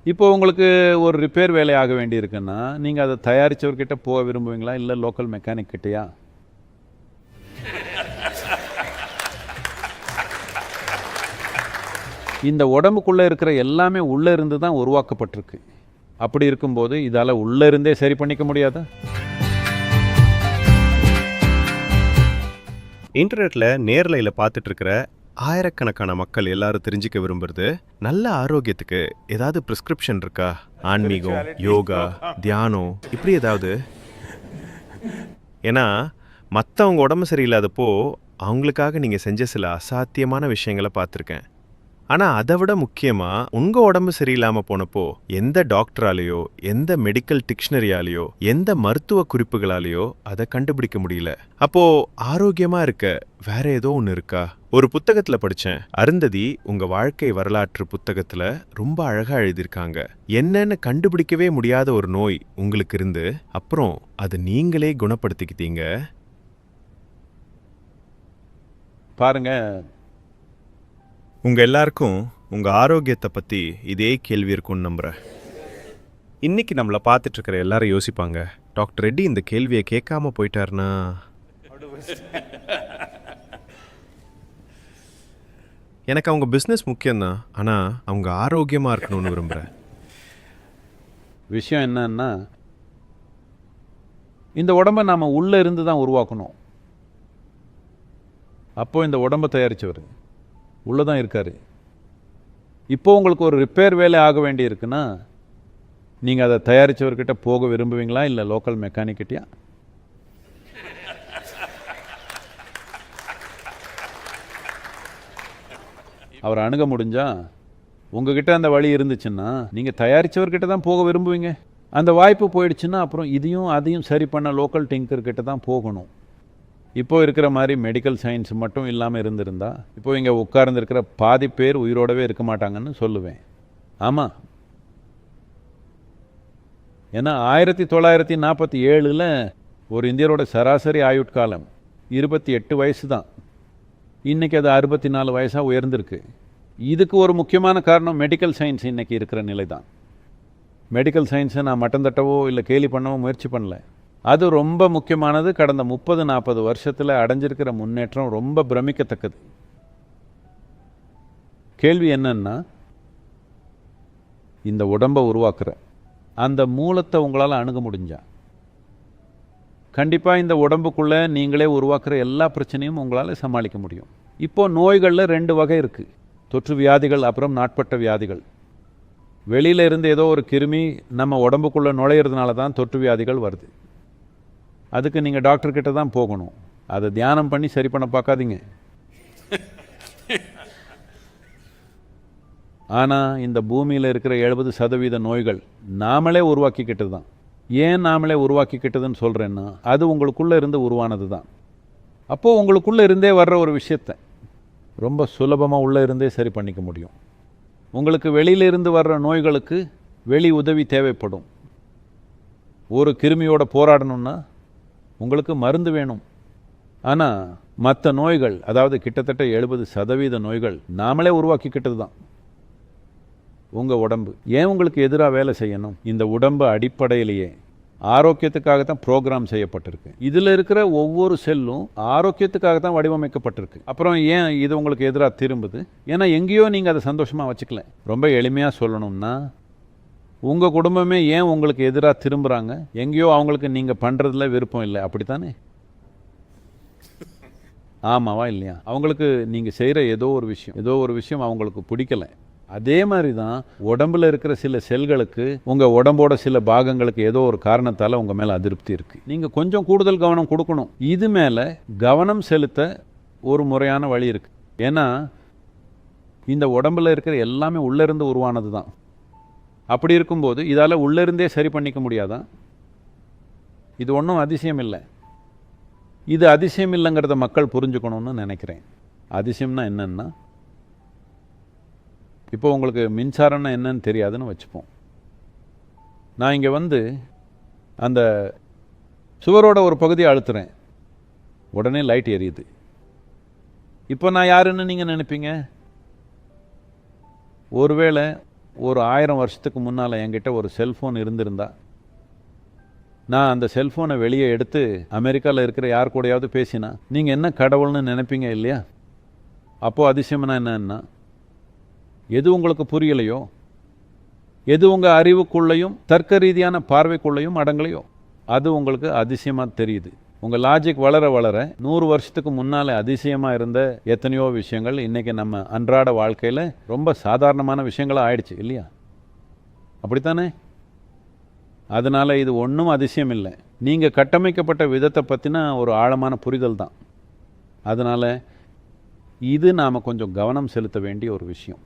இப்போ உங்களுக்கு ஒரு ரிப்பேர் வேலை ஆக வேண்டியிருக்குன்னா நீங்கள் அதை தயாரித்தவர்கிட்ட போக விரும்புவீங்களா இல்லை லோக்கல் மெக்கானிக் கிட்டயா? இந்த உடம்புக்குள்ளே இருக்கிற எல்லாமே உள்ளே இருந்து தான் உருவாக்கப்பட்டிருக்கு. அப்படி இருக்கும்போது இதால் உள்ளே இருந்தே சரி பண்ணிக்க முடியாதா? இன்டர்நெட்டில் நேரலையில் பார்த்துட்டு இருக்கிற ஆயிரக்கணக்கான மக்கள் எல்லாரும் தெரிஞ்சுக்க விரும்புறது நல்ல ஆரோக்கியத்துக்கு ஏதாவது ப்ரிஸ்கிரிப்ஷன் இருக்கா? ஆன்மீகம், யோகா, தியானம், இப்படி ஏதாவது? ஏன்னா மற்றவங்க உடம்பு சரியில்லாதப்போ அவங்களுக்காக நீங்கள் செஞ்ச சில அசாத்தியமான விஷயங்களை பார்த்துருக்கேன். ஆனால் அதை விட முக்கியமாக உங்கள் உடம்பு சரியில்லாமல் போனப்போ எந்த டாக்டராலேயோ எந்த மெடிக்கல் டிக்ஷனரியாலேயோ எந்த மருத்துவ குறிப்புகளாலேயோ அதை கண்டுபிடிக்க முடியல. அப்போது ஆரோக்கியமாக இருக்க வேற ஏதோ ஒன்று இருக்கா? ஒரு புத்தகத்தில் படித்தேன். அருந்ததி உங்கள் வாழ்க்கை வரலாற்று புத்தகத்தில் ரொம்ப அழகாக எழுதியிருக்காங்க. என்னன்னு கண்டுபிடிக்கவே முடியாத ஒரு நோய் உங்களுக்கு இருந்து அப்புறம் அதை நீங்களே குணப்படுத்திக்கிட்டீங்க. பாருங்க, உங்கள் எல்லாருக்கும் உங்கள் ஆரோக்கியத்தை பற்றி இதே கேள்வி இருக்கும்னு நம்புகிறேன். இன்னைக்கு நம்மளை பார்த்துட்ருக்கிற எல்லாரும் யோசிப்பாங்க, டாக்டர் ரெட்டி இந்த கேள்வியை கேட்காம போயிட்டாருன்னா. எனக்கு அவங்க பிஸ்னஸ் முக்கியம்தான், ஆனால் அவங்க ஆரோக்கியமாக இருக்கணும்னு விரும்புகிறேன். விஷயம் என்னன்னா, இந்த உடம்பை நாம் உள்ளே இருந்து தான் உருவாக்கணும். அப்போது இந்த உடம்பை தயாரித்தவர் உள்ளே தான் இருக்கார். இப்போது உங்களுக்கு ஒரு ரிப்பேர் வேலை ஆக வேண்டி இருக்குன்னா நீங்கள் அதை தயாரித்தவர்கிட்ட போக விரும்புவீங்களா இல்லை லோக்கல் மெக்கானிக் கிட்டயா? அவரை அணுக முடிஞ்சா உங்ககிட்ட அந்த வழி இருந்துச்சுன்னா நீங்கள் தயாரித்தவர்கிட்ட தான் போக விரும்புவீங்க. அந்த வாய்ப்பு போயிடுச்சுன்னா அப்புறம் இதையும் அதையும் சரி பண்ண லோக்கல் டிங்கர்கிட்ட தான் போகணும். இப்போது இருக்கிற மாதிரி மெடிக்கல் சயின்ஸ் மட்டும் இல்லாமல் இருந்திருந்தா இப்போது இங்கே உட்கார்ந்துருக்கிற பாதி பேர் உயிரோடவே இருக்க மாட்டாங்கன்னு சொல்லுவேன். ஆமாம், ஏன்னா 1947 ஒரு இந்தியரோட சராசரி ஆயுட்காலம் 28 வயசு தான். இன்றைக்கி அது 64 வயசாக உயர்ந்திருக்கு. இதுக்கு ஒரு முக்கியமான காரணம் மெடிக்கல் சயின்ஸ் இன்றைக்கி இருக்கிற நிலை தான். மெடிக்கல் சயின்ஸை நான் மட்டம் தட்டவோ இல்லை கேலி பண்ணவோ முயற்சி பண்ணல. அது ரொம்ப முக்கியமானது. கடந்த 30-40 வருஷத்தில் அடைஞ்சிருக்கிற முன்னேற்றம் ரொம்ப பிரமிக்கத்தக்கது. கேள்வி என்னன்னா, இந்த உடம்பை உருவாக்குற அந்த மூலத்தை உங்களால் அணுக முடிஞ்சா கண்டிப்பாக இந்த உடம்புக்குள்ளே நீங்களே உருவாக்குற எல்லா பிரச்சனையும் உங்களால் சமாளிக்க முடியும். இப்போது நோய்களில் 2 வகை இருக்குது. தொற்று வியாதிகள், அப்புறம் நாட்பட்ட வியாதிகள். வெளியில் இருந்து ஏதோ ஒரு கிருமி நம்ம உடம்புக்குள்ளே நுழையிறதுனால தான் தொற்று வியாதிகள் வருது. அதுக்கு நீங்கள் டாக்டர்கிட்ட தான் போகணும். அதை தியானம் பண்ணி சரி பண்ண பார்க்காதீங்க. ஆனால் இந்த பூமியில் இருக்கிற 70% நோய்கள் நாமளே உருவாக்கிக்கிட்டது தான். ஏன் நாமளே உருவாக்கிக்கிட்டதுன்னு சொல்கிறேன்னா, அது உங்களுக்குள்ளே இருந்து உருவானது தான். அப்போது உங்களுக்குள்ளே இருந்தே வர்ற ஒரு விஷயத்தை ரொம்ப சுலபமாக உள்ளே இருந்தே சரி பண்ணிக்க முடியும். உங்களுக்கு வெளியிலிருந்து வர்ற நோய்களுக்கு வெளி உதவி தேவைப்படும். ஒரு கிருமியோட போராடணும்னா உங்களுக்கு மருந்து வேணும். ஆனால் மற்ற நோய்கள், அதாவது கிட்டத்தட்ட 70% நோய்கள் நாமளே உருவாக்கிக்கிட்டது தான். உங்கள் உடம்பு ஏன் உங்களுக்கு எதிராக வேலை செய்யணும்? இந்த உடம்பு அடிப்படையிலேயே ஆரோக்கியத்துக்காக தான் ப்ரோக்ராம் செய்யப்பட்டிருக்கு. இதில் இருக்கிற ஒவ்வொரு செல்லும் ஆரோக்கியத்துக்காக தான் வடிவமைக்கப்பட்டிருக்கு. அப்புறம் ஏன் இது உங்களுக்கு எதிராக திரும்புது? ஏன்னா எங்கேயோ நீங்கள் அதை சந்தோஷமாக வச்சுக்கல. ரொம்ப எளிமையாக சொல்லணும்னா, உங்கள் குடும்பமே ஏன் உங்களுக்கு எதிராக திரும்புகிறாங்க? எங்கேயோ அவங்களுக்கு நீங்கள் பண்ணுறதுல விருப்பம் இல்லை, அப்படித்தானே? ஆமாவா இல்லையா? அவங்களுக்கு நீங்கள் செய்கிற ஏதோ ஒரு விஷயம் அவங்களுக்கு பிடிக்கலை. அதே மாதிரி தான் உடம்பில் இருக்கிற சில செல்களுக்கு உங்கள் உடம்போட சில பாகங்களுக்கு ஏதோ ஒரு காரணத்தால் உங்கள் மேலே அதிருப்தி இருக்குது. நீங்கள் கொஞ்சம் கூடுதல் கவனம் கொடுக்கணும். இது மேலே கவனம் செலுத்த ஒரு முறையான வழி இருக்குது. ஏன்னா இந்த உடம்பில் இருக்கிற எல்லாமே உள்ளேருந்து உருவானது தான். அப்படி இருக்கும்போது இதால் உள்ளிருந்தே சரி பண்ணிக்க முடியாதான்? இது ஒன்றும் அதிசயம் இல்லை. இது அதிசயம் இல்லைங்கிறத மக்கள் புரிஞ்சுக்கணும்னு நினைக்கிறேன். அதிசயம்னா என்னன்னா, இப்போ உங்களுக்கு மின்சாரம்னா என்னன்னு தெரியாதுன்னு வச்சுப்போம். நான் இங்கே அந்த சுவரோட ஒரு பகுதியை அழுத்துறேன், உடனே லைட் எரியுது. இப்போ நான் யாருன்னு நீங்கள் நினைப்பீங்க? ஒருவேளை ஒரு 1000 வருஷத்துக்கு முன்னால் என்கிட்ட ஒரு செல்ஃபோன் இருந்திருந்தா, நான் அந்த செல்ஃபோனை வெளியே எடுத்து அமெரிக்காவில் இருக்கிற யார் கூடயாவது பேசினா நீங்கள் என்ன கடவுள்னு நினைப்பீங்க இல்லையா? அப்போது அதிசயம்னா என்னன்னா, எது உங்களுக்கு புரியலையோ, எது உங்கள் அறிவுக்குள்ளேயும் தர்க்க ரீதியான பார்வைக்குள்ளேயும் அடங்கலையோ, அது உங்களுக்கு அதிசயமாக தெரியுது. உங்கள் லாஜிக் வளர வளர 100 வருஷத்துக்கு முன்னால் அதிசயமாக இருந்த எத்தனையோ விஷயங்கள் இன்றைக்கி நம்ம அன்றாட வாழ்க்கையில் ரொம்ப சாதாரணமான விஷயங்களாக ஆயிடுச்சு இல்லையா? அப்படித்தானே? அதனால் இது ஒன்றும் அதிசயம் இல்லை. நீங்கள் கட்டமைக்கப்பட்ட விதத்தை பற்றின ஒரு ஆழமான புரிதல் தான். அதனால் இது நாம் கொஞ்சம் கவனம் செலுத்த வேண்டிய ஒரு விஷயம்.